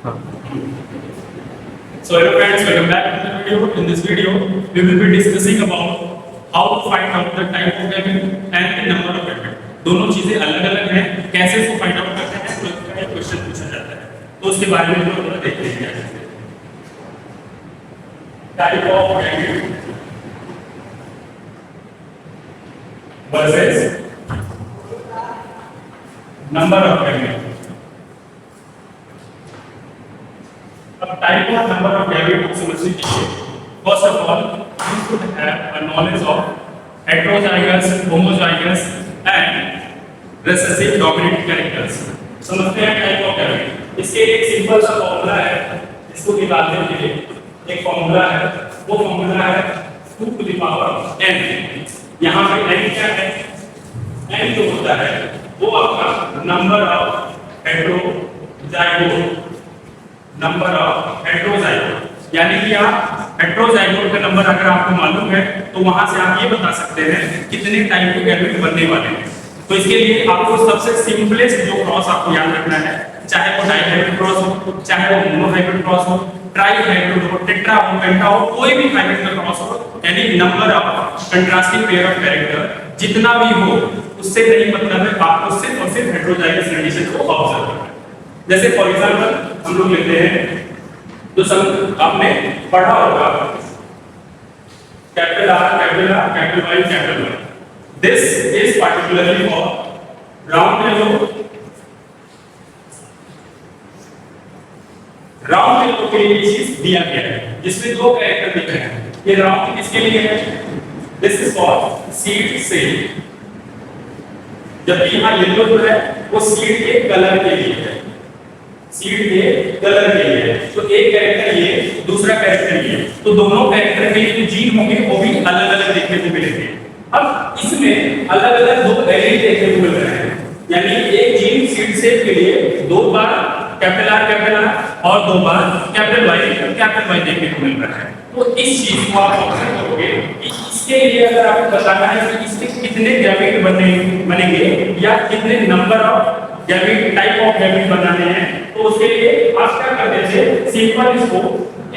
हाँ। So hello friends, welcome back to the video. In this video, we will be discussing about how to find out the type of element and the number of element. दोनों चीजें अलग-अलग हैं, कैसे इसको find out करते हैं, तो इसका एक क्वेश्चन पूछा जाता है। तो उसके बारे में हम लोग देखते हैं। Type of element versus number of element. अब टाइप और नंबर ऑफ कैविटी को समझने के लिए first of all you should have a knowledge of heterozygous, homozygous and recessive dominant characters. समझते हैं टाइप ऑफ कैविटी। इसके लिए एक सिंपल सा फॉर्मूला है, इसको निकालने के लिए एक फॉर्मूला है, वो फॉर्मूला है 2 टू द पावर n। यहाँ पे n क्या है? n जो होता है वो आपका नंबर ऑफ हेटेरोजाइगोट, नंबर ऑफ हेटेरोजाइगोट, यानी कि आप हेटेरोजाइगोट का नंबर अगर आपको मालूम है तो वहां से आप ये बता सकते हैं कितने टाइप के एलिमेंट बनने वाले हैं। तो इसके लिए आपको सबसे सिंपलेस्ट जो क्रॉस आपको याद रखना है, चाहे वो डाइहाइब्रिड क्रॉस हो, चाहे वो मोनोहाइब्रिड क्रॉस हो, ट्राइहाइब्रिड हो, टेट्रा हो, पेंटा हो, कोई भी हाइब्रिड का क्रॉस हो, यानी number of contrasting pair of character जितना भी हो उससे नहीं मतलब है, आपको सिर्फ और सिर्फ हेटेरोजाइगस कंडीशन को ऑब्जर्व करना है। जैसे फॉर एग्जांपल हम लोग लेते हैं जो सब आपने पढ़ा होगा, capital R, capital R, capital Y, capital Y. This is particularly for round yellow. Round yellow के लिए चीज दिया गया है जिसमें दो कैरेक्टर दिख रहे हैं। ये राउंड किसके लिए है? This is for seed cell. जबकि यहाँ येलो जो है वो सीड के कलर के लिए है, सीड के कलर के लिए। तो एक कैरेक्टर ये, दूसरा कैरेक्टर ये, तो दोनों कैरेक्टर के जो जीन होंगे वो भी अलग-अलग देखने को मिलेंगे। अब इसमें अलग-अलग दो एलील देखने को मिल रहे हैं, यानी एक जीन सीड सेल के लिए दो बार कैपिटल आर और दो बार कैपिटल वाई देखने को मिल रहा है। तो इस चीज को आप ऑब्जर्व करोगे कि इसके लिए अगर आपको बताना है कि इसके कितने गैमेट बनेंगे या कितने number of gamete, type of gamete बनाने हैं, तो उसके लिए आप क्या करते थे? सिंपल इसको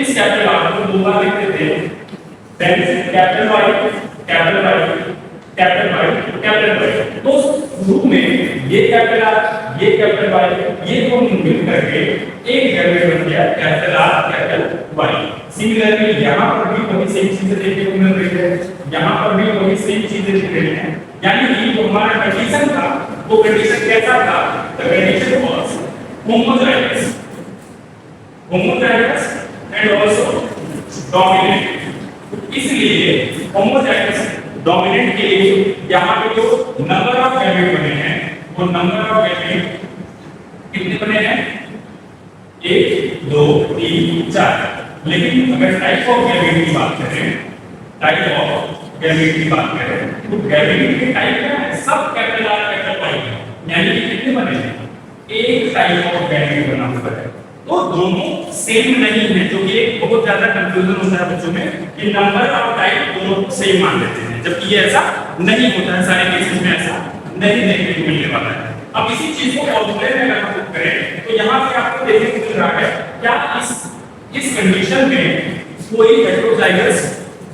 इस कैपिटल आर को दो बार लिखते थे, then capital Y, capital Y, capital Y, capital Y. तो ग्रुप में ये कैपिटल आर, ये कैपिटल वाई, ये दोनों मिल करके एक गैमेट बन गया capital R, capital Y. Similarly यहाँ पर भी वही सेम चीजें देखने को मिल रही है, यहाँ पर भी वही सेम चीजें दिख रही हैं। यानी कि जो हमारा कंडीशन था वो कंडीशन कैसा था? The condition was homozygous, homozygous and also dominant. इसलिए होमोजाइगस डोमिनेंट के लिए यहाँ पे जो नंबर ऑफ गैमेट बने हैं वो नंबर ऑफ गैमेट कितने बने हैं? 1 2 3 4। लेकिन अगर टाइप ऑफ गैमेट की बात करें, टाइप ऑफ गैमेट की बात करें तो गैमेट के टाइप क्या है? सब कैपिटल आर, कैपिटल वाई, यानी कि कितने बने हैं? एक टाइप ऑफ गैमेट बना हुआ है। तो दोनों सेम नहीं है, जो कि एक बहुत ज्यादा कंफ्यूजन होता है बच्चों में कि नंबर और टाइप दोनों सेम मान लेते हैं, जबकि ये ऐसा नहीं होता है। सारे केसेस में ऐसा नहीं देखने को मिलने वाला है। अब इसी चीज को फॉर्मूले में अगर हम करें तो यहाँ पे आपको देखने को मिल रहा है क्या इस कंडीशन में कोई हेटेरोजाइगस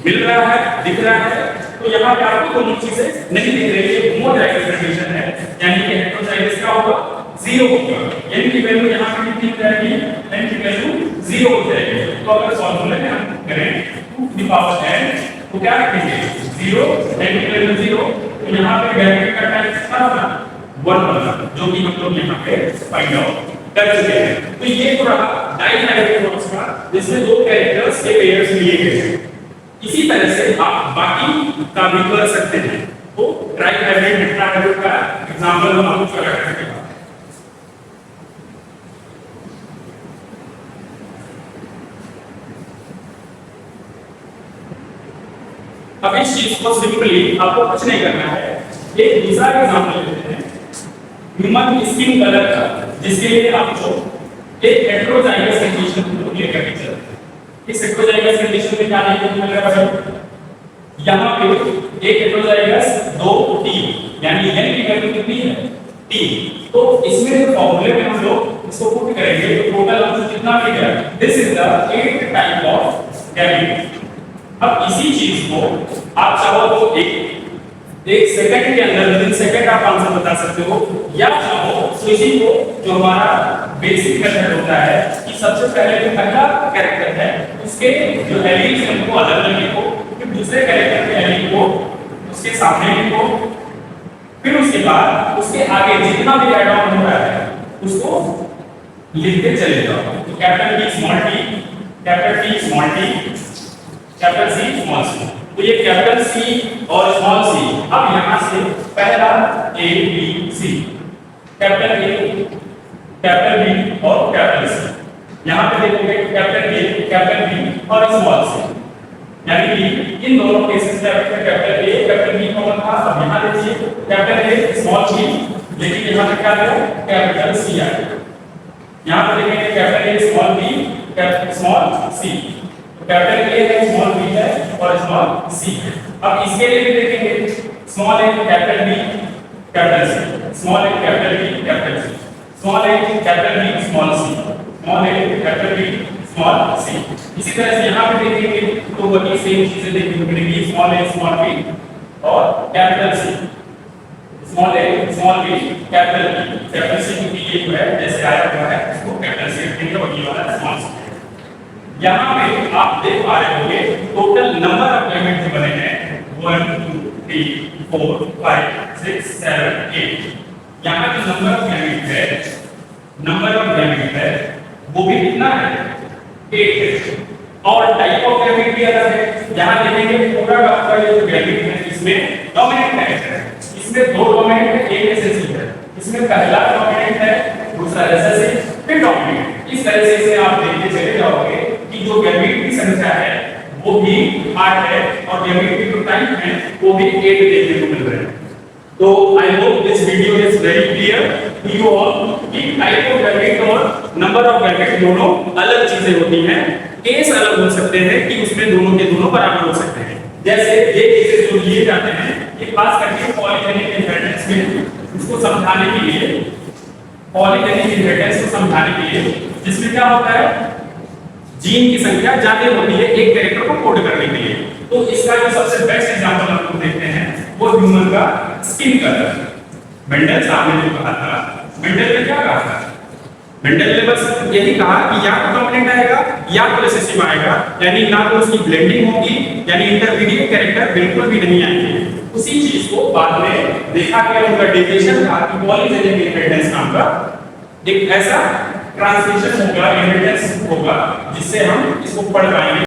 मिल रहा है, दिख रहा है? तो यहाँ पे आपको दोनों चीजें नहीं दिख रही है। होमोजाइगस कंडीशन है, यानी कि हेटेरोजाइगस क्या होगा? 0 होगा। n की वैल्यू यहाँ पे कितनी हो जाएगी? n की वैल्यू 0 हो जाएगी। तो अगर फॉर्मूले में हम करें 2 टू द पावर n तो क्या रखेंगे? 0, n की वैल्यू 0। तो यहाँ पे गैमेट का टाइप कितना होगा? 1 होगा, जो कि हम लोग यहाँ पे फाइंड आउट कर चुके हैं। तो ये तो रहा डाइहाइब्रिड क्रॉस का, जिसमें दो कैरेक्टर्स के पेयर्स लिए गए हैं। इसी तरह से आप बाकी का भी कर सकते हैं। तो ट्राइहाइब्रिड, टेट्राहाइब्रिड का एग्जांपल हम आपको करा करते हैं। अब इस चीज को सिंपली आपको कुछ नहीं करना है, एक दूसरा एग्जांपल लेते हैं ह्यूमन स्किन कलर का, जिसके लिए आपको एक हेटेरोजाइगस कंडीशन को लेकर के चलते हैं। इस हेटेरोजाइगस कंडीशन में क्या देखने को मिल रहा है? यहाँ पे एक हेटेरोजाइगस 2 T, यानी n की वैल्यू कितनी है? T। तो इसमें जो फॉर्मूले में हम लोग इसको पुट करेंगे तो टोटल आंसर कितना मिलेगा? This is the 8th type of gamete. अब इसी चीज को आप चाहो तो एक सेकंड के अंदर, विदिन सेकंड आप आंसर बता सकते हो, या चाहो तो इसी को जो हमारा बेसिक मेथड होता है कि सबसे पहले जो पहला कैरेक्टर है उसके जो एलिमेंट्स हैं उनको अलग अलग लिखो, फिर दूसरे कैरेक्टर के एलिमेंट को उसके सामने लिखो, फिर उसके बाद उसके आगे जितना भी ऐड ऑन हो रहा है उसको लिखते चले जाओ। तो capital T small t, capital T small t, capital C small c। तो ये कैपिटल C और स्मॉल c। अब यहां से पहला A B C, capital A, capital B और कैपिटल C। यहां पे देखोगे कैपिटल A, कैपिटल B और स्मॉल c, यानी कि इन दोनों केसेस में capital A capital B common था। अब यहां देखिए कैपिटल A स्मॉल c, लेकिन यहां पे क्या है? कैपिटल C आ गया। यहां पर देखेंगे capital A small b capital small c, capital A है, स्मॉल b है और स्मॉल c है। अब इसके लिए भी देखेंगे small a capital B capital C, small a capital B capital C, small a capital B small c, small a capital B small c। इसी तरह से यहां पे देखेंगे तो वही सेम चीजें देखने को मिलेंगी, स्मॉल a स्मॉल b और capital C, small a small b capital B, capital C क्योंकि ये जो है जैसे आया हुआ है इसको कैपिटल C लिखेंगे, वही वाला स्मॉल c। यहां पे आप देख पा रहे होंगे टोटल नंबर ऑफ एलिमेंट जो बने हैं 1 2 3 4 5 6 7 8। यहां जो नंबर ऑफ एलिमेंट है वो भी कितना है? 8 है। और टाइप ऑफ एलिमेंट भी अलग है। यहां देखेंगे पूरा का पूरा ये जो एलिमेंट है इसमें डोमिनेंट कैरेक्टर है, इसमें दो डोमिनेंट है, एक रिसेसिव है। इसमें पहला डोमिनेंट है, दूसरा रिसेसिव, फिर डोमिनेंट। इस तरह से इसे आप देखते चले जाओगे कि जो गैमेट की संख्या है वो भी 8 है और गैमेट की जो टाइप है वो भी 8 देखने को मिल रहे हैं। तो I hope this video is very clear to you all कि टाइप ऑफ गैमेट और नंबर ऑफ गैमेट दोनों अलग चीजें होती हैं। केस अलग हो सकते हैं कि उसमें दोनों के दोनों बराबर हो सकते हैं। जैसे ये केसेस जो लिए जाते हैं ये खास करके पॉलीजेनिक इनहेरिटेंस में इसको समझाने के लिए, पॉलीजेनिक इनहेरिटेंस को समझाने के लिए, जिसमें क्या होता है जीन की संख्या ज्यादा होती है एक कैरेक्टर को कोड करने के लिए। तो इसका जो सबसे बेस्ट एग्जांपल हम लोग देखते हैं वो ह्यूमन का स्किन कलर। मेंडल साहब ने जो कहा था, मेंडल ने क्या कहा था? मेंडल ने बस यही कहा कि या तो डोमिनेंट आएगा या तो रिसेसिव आएगा, यानी ना तो उसकी ब्लेंडिंग होगी, यानी इंटरमीडिएट कैरेक्टर बिल्कुल भी नहीं आएंगे। उसी चीज को बाद में देखा गया, उनका डेफिनेशन था कि पॉलीजेनिक इनहेरिटेंस नाम का एक ऐसा ट्रांसलेशन होगा, इनहेरिटेंस होगा जिससे हम इसको पढ़ पाएंगे